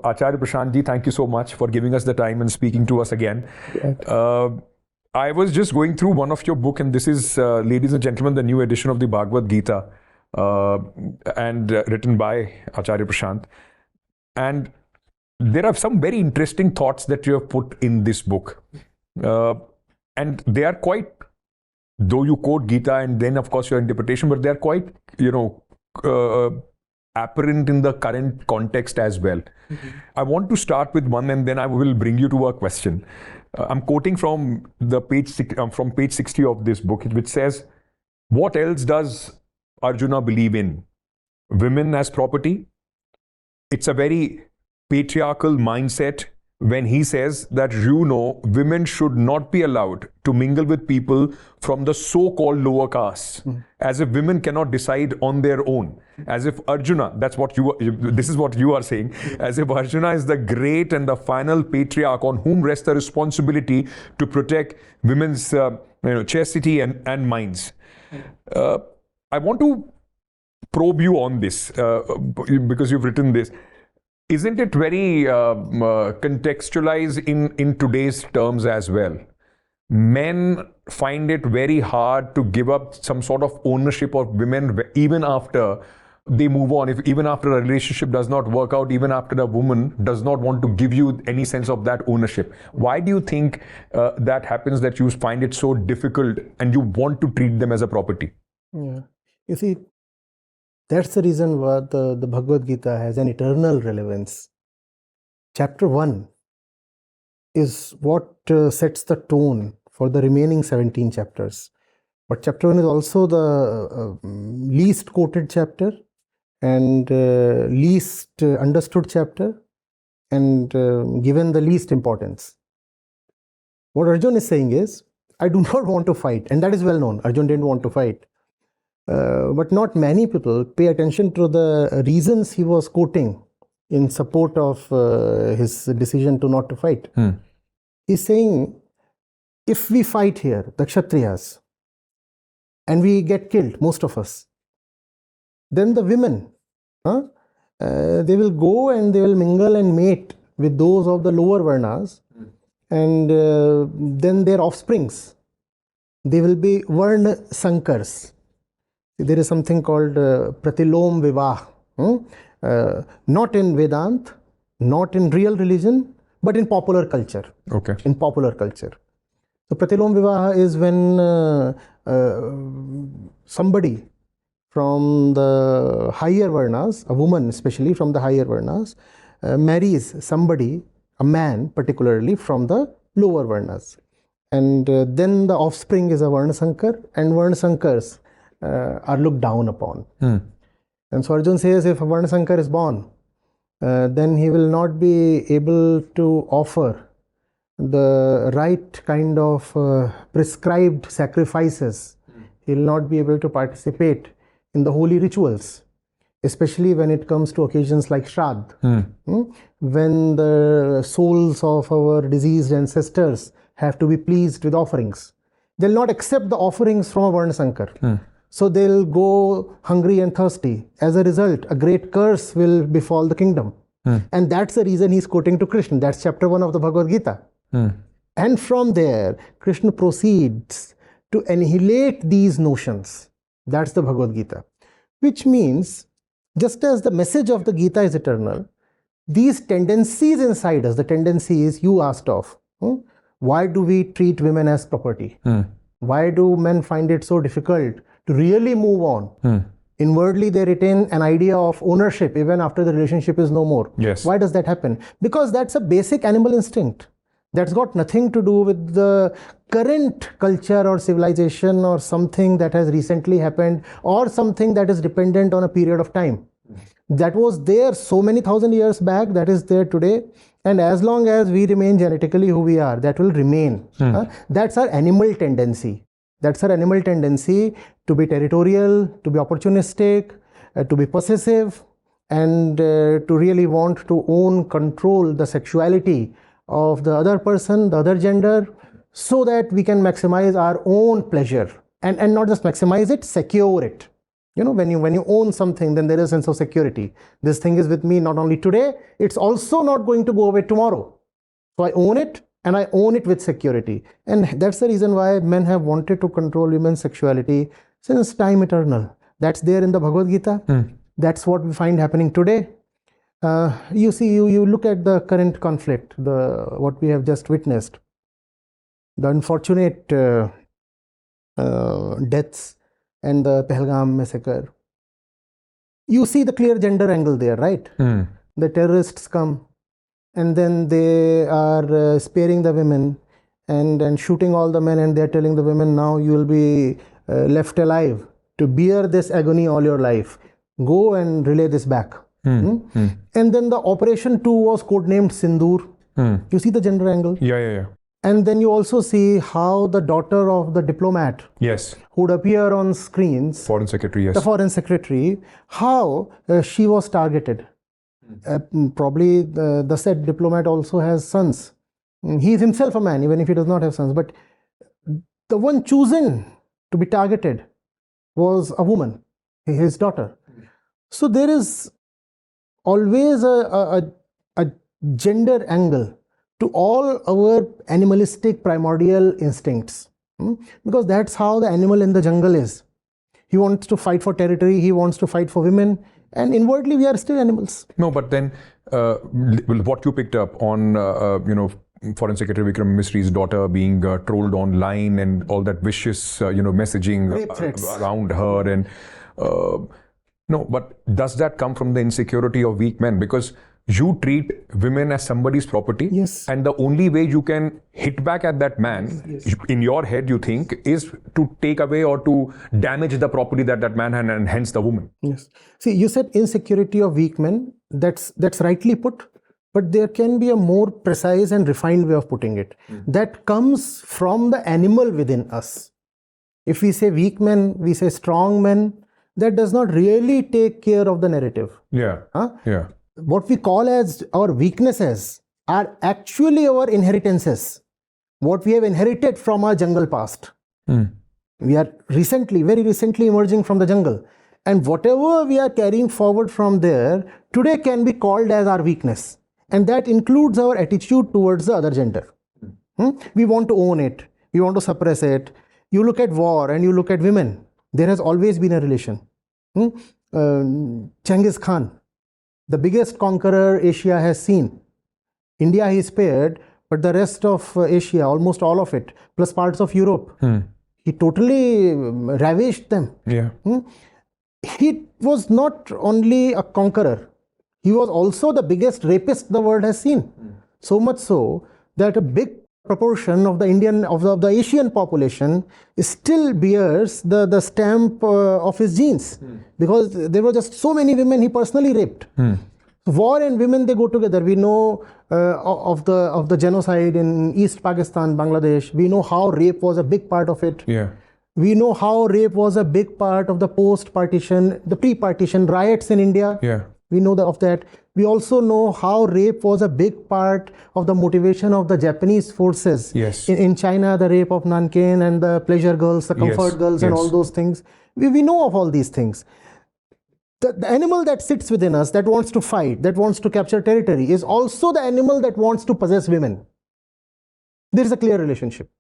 Acharya Prashant Ji, thank you so much for giving us the time and speaking to us again. I was just going through one of your book, and this is, ladies and gentlemen, the new edition of the Bhagavad Gita, and written by Acharya Prashant. And there are some very interesting thoughts that you have put in this book. And they are quite, though you quote Gita and then of course your interpretation, but they are quite, apparent in the current context as well. I want to start with one and then I will bring you to a question. I'm quoting from the page 60 of this book, which says, what else does Arjuna believe in? Women as property? It's a very patriarchal mindset when he says that, women should not be allowed to mingle with people from the so-called lower castes, as if women cannot decide on their own, as if Arjuna, this is what you are saying, as if Arjuna is the great and the final patriarch on whom rests the responsibility to protect women's chastity and minds. I want to probe you on this, because you've written this. Isn't it very contextualized in today's terms as well? Men find it very hard to give up some sort of ownership of women even after they move on. Even after a relationship does not work out, even after the woman does not want to give you any sense of that ownership. Why do you think that happens, that you find it so difficult and you want to treat them as a property? Yeah. You see, that's the reason why the Bhagavad Gita has an eternal relevance. Chapter 1 is what sets the tone for the remaining 17 chapters. But chapter 1 is also the least quoted chapter and least understood chapter and given the least importance. What Arjuna is saying is, I do not want to fight, and that is well known. Arjuna didn't want to fight. But not many people pay attention to the reasons he was quoting in support of his decision to not to fight. He's saying, if we fight here, the Kshatriyas, and we get killed, most of us, then the women, they will go and they will mingle and mate with those of the lower varnas, and then their offsprings, they will be varna sankars. There is something called pratilom vivah, not in Vedant, not in real religion, but in popular culture. Okay. In popular culture. So pratilom vivah is when somebody from the higher varnas, a woman especially from the higher varnas, marries somebody, a man particularly, from the lower varnas. And then the offspring is a varnasankar, and varnasankars are looked down upon. And so Arjuna says, if a varnasankar is born, then he will not be able to offer the right kind of prescribed sacrifices. He will not be able to participate in the holy rituals, especially when it comes to occasions like Shraddh, when the souls of our deceased ancestors have to be pleased with offerings. They'll not accept the offerings from a varnasankar. So they'll go hungry and thirsty. As a result, a great curse will befall the kingdom. And that's the reason he's quoting to Krishna. That's chapter 1 of the Bhagavad Gita. And from there, Krishna proceeds to annihilate these notions. That's the Bhagavad Gita. Which means, just as the message of the Gita is eternal, these tendencies inside us, the tendencies you asked of, why do we treat women as property? Why do men find it so difficult to really move on? Inwardly, they retain an idea of ownership even after the relationship is no more. Yes. Why does that happen? Because that's a basic animal instinct. That's got nothing to do with the current culture or civilization or something that has recently happened or something that is dependent on a period of time. That was there so many thousand years back, that is there today. And as long as we remain genetically who we are, that will remain. That's our animal tendency. That's our animal tendency to be territorial, to be opportunistic, to be possessive, and to really want to own, control the sexuality of the other person, the other gender, so that we can maximize our own pleasure. And not just maximize it, secure it. When you own something, then there is a sense of security. This thing is with me not only today, it's also not going to go away tomorrow. So I own it, and I own it with security. And that's the reason why men have wanted to control women's sexuality since time eternal. That's there in the Bhagavad Gita. That's what we find happening today. You see, you look at the current conflict, what we have just witnessed, the unfortunate deaths and the Pahalgam massacre. You see the clear gender angle there, right? The terrorists come, and then they are sparing the women and shooting all the men, and they are telling the women, now you will be left alive to bear this agony all your life. Go and relay this back. And then the Operation 2 was codenamed Sindoor. You see the gender angle? Yeah. And then you also see how the daughter of the diplomat, Yes, who would appear on screens, Foreign Secretary, yes. the foreign secretary, how she was targeted. Probably the said diplomat also has sons. He is himself a man, even if he does not have sons. But the one chosen to be targeted was a woman, his daughter. So there is always a gender angle to all our animalistic primordial instincts, because that's how the animal in the jungle is. He wants to fight for territory, he wants to fight for women, and inwardly we are still animals. No, but then what you picked up on, Foreign Secretary Vikram Misri's daughter being trolled online and all that vicious, messaging around her, and no, but does that come from the insecurity of weak men? Because you treat women as somebody's property, Yes. and the only way you can hit back at that man, in your head, you think, is to take away or to damage the property that that man had, and hence the woman. Yes. See, you said insecurity of weak men. That's rightly put, but there can be a more precise and refined way of putting it. That comes from the animal within us. If we say weak men, we say strong men. That does not really take care of the narrative. Yeah. Yeah. What we call as our weaknesses are actually our inheritances, what we have inherited from our jungle past. We are very recently emerging from the jungle, and whatever we are carrying forward from there today can be called as our weakness, and that includes our attitude towards the other gender. We want to own it, we want to suppress it. You look at war and you look at women, there has always been a relation. Genghis Khan, the biggest conqueror Asia has seen. India he spared, but the rest of Asia, almost all of it, plus parts of Europe, he totally ravished them. Yeah. He was not only a conqueror, he was also the biggest rapist the world has seen. So much so that a big proportion of the Asian population still bears the stamp of his genes, because there were just so many women he personally raped. War and women, they go together. We know of the genocide in East Pakistan, Bangladesh. We know how rape was a big part of it. Yeah. We know how rape was a big part of the post-partition, the pre-partition riots in India. Yeah. We know of that. We also know how rape was a big part of the motivation of the Japanese forces. Yes. In China, the rape of Nankin and the pleasure girls, the comfort girls, and all those things. We know of all these things. The animal that sits within us, that wants to fight, that wants to capture territory, is also the animal that wants to possess women. There is a clear relationship.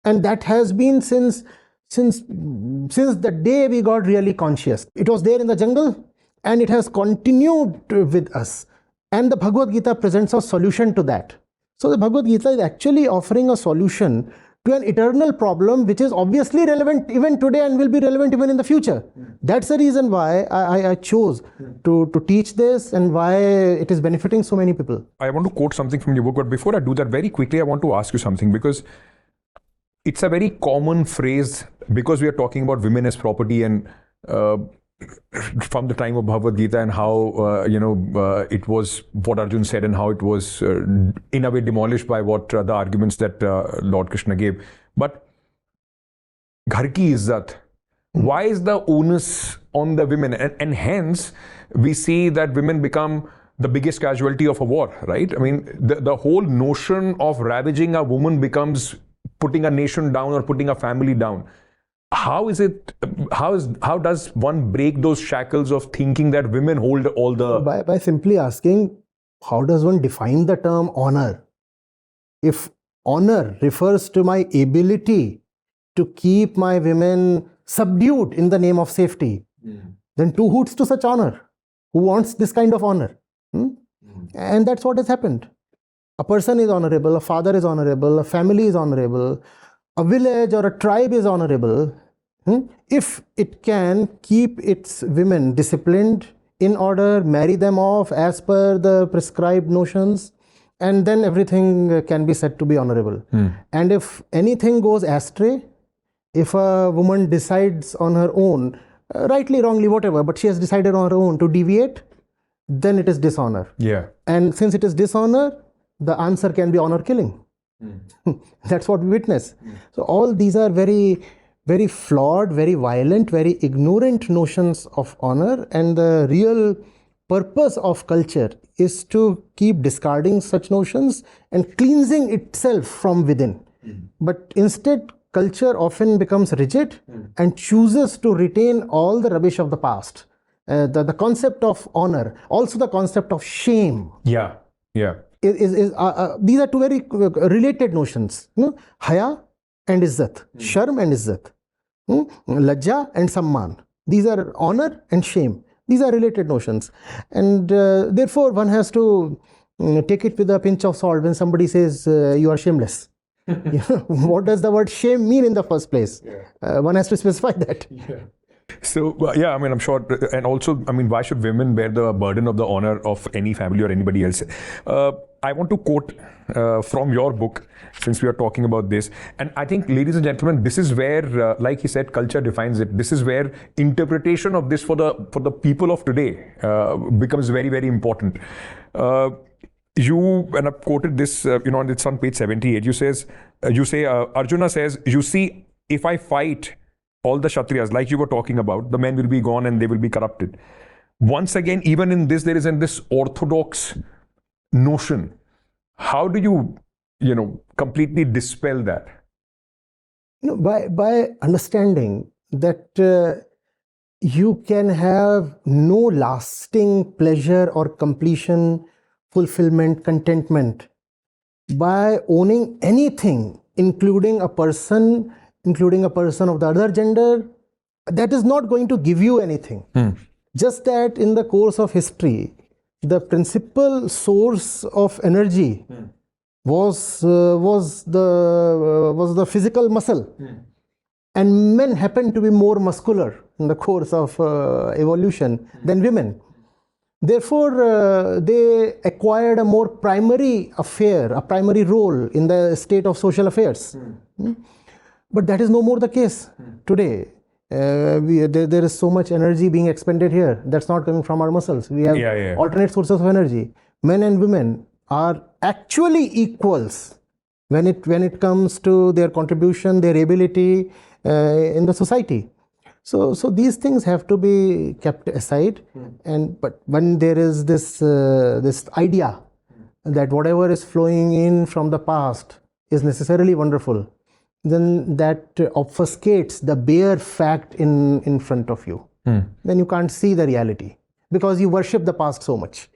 And that has been since the day we got really conscious. It was there in the jungle, and it has continued with us. And the Bhagavad Gita presents a solution to that. So the Bhagavad Gita is actually offering a solution to an eternal problem which is obviously relevant even today and will be relevant even in the future. That's the reason why I chose to teach this, and why it is benefiting so many people. I want to quote something from your book, but before I do that, very quickly, I want to ask you something, because it's a very common phrase, because we are talking about women as property, and from the time of Bhagavad Gita, and how it was what Arjuna said, and how it was in a way demolished by what the arguments that Lord Krishna gave. But ghar ki izzat, why is the onus on the women? And hence we see that women become the biggest casualty of a war, right? I mean, the whole notion of ravaging a woman becomes putting a nation down or putting a family down. how does one break those shackles of thinking that women hold all the... By simply asking, how does one define the term honor? If honor refers to my ability to keep my women subdued in the name of safety, then two hoots to such honor. Who wants this kind of honor? And that's what has happened. A person is honorable, a father is honorable, a family is honorable, a village or a tribe is honorable if it can keep its women disciplined, in order, marry them off as per the prescribed notions, and then everything can be said to be honorable. And if anything goes astray, if a woman decides on her own, rightly, wrongly, whatever, but she has decided on her own to deviate, then it is dishonor. Yeah. And since it is dishonor, the answer can be honor killing. That's what we witness. So all these are very, very flawed, very violent, very ignorant notions of honor, and the real purpose of culture is to keep discarding such notions and cleansing itself from within. But instead, culture often becomes rigid and chooses to retain all the rubbish of the past. The concept of honor, also the concept of shame. Yeah. These are two very related notions. Haya and izzat, sharm and izzat, lajja and samman. These are honor and shame. These are related notions, and therefore one has to take it with a pinch of salt when somebody says you are shameless. What does the word shame mean in the first place? One has to specify that. So, I'm sure, and also, why should women bear the burden of the honor of any family or anybody else? I want to quote from your book, since we are talking about this, and I think, ladies and gentlemen, this is where, like he said, culture defines it. This is where interpretation of this for the people of today becomes very, very important. And I've quoted this, it's on page 78. You say, Arjuna says, you see, if I fight all the Kshatriyas, like you were talking about, the men will be gone and they will be corrupted. Once again, even in this, there is this orthodox notion. How do you, completely dispel that? By understanding that you can have no lasting pleasure or completion, fulfillment, contentment by owning anything, including a person of the other gender, that is not going to give you anything. Just that in the course of history, the principal source of energy was the physical muscle, and men happened to be more muscular in the course of evolution than women. Therefore, they acquired a more primary affair, a primary role in the state of social affairs. But that is no more the case today. There is so much energy being expended here that's not coming from our muscles. We have alternate sources of energy. Men and women are actually equals when it comes to their contribution, their ability in the society. So these things have to be kept aside. But when there is this idea that whatever is flowing in from the past is necessarily wonderful, then that obfuscates the bare fact in front of you. Then you can't see the reality because you worship the past so much.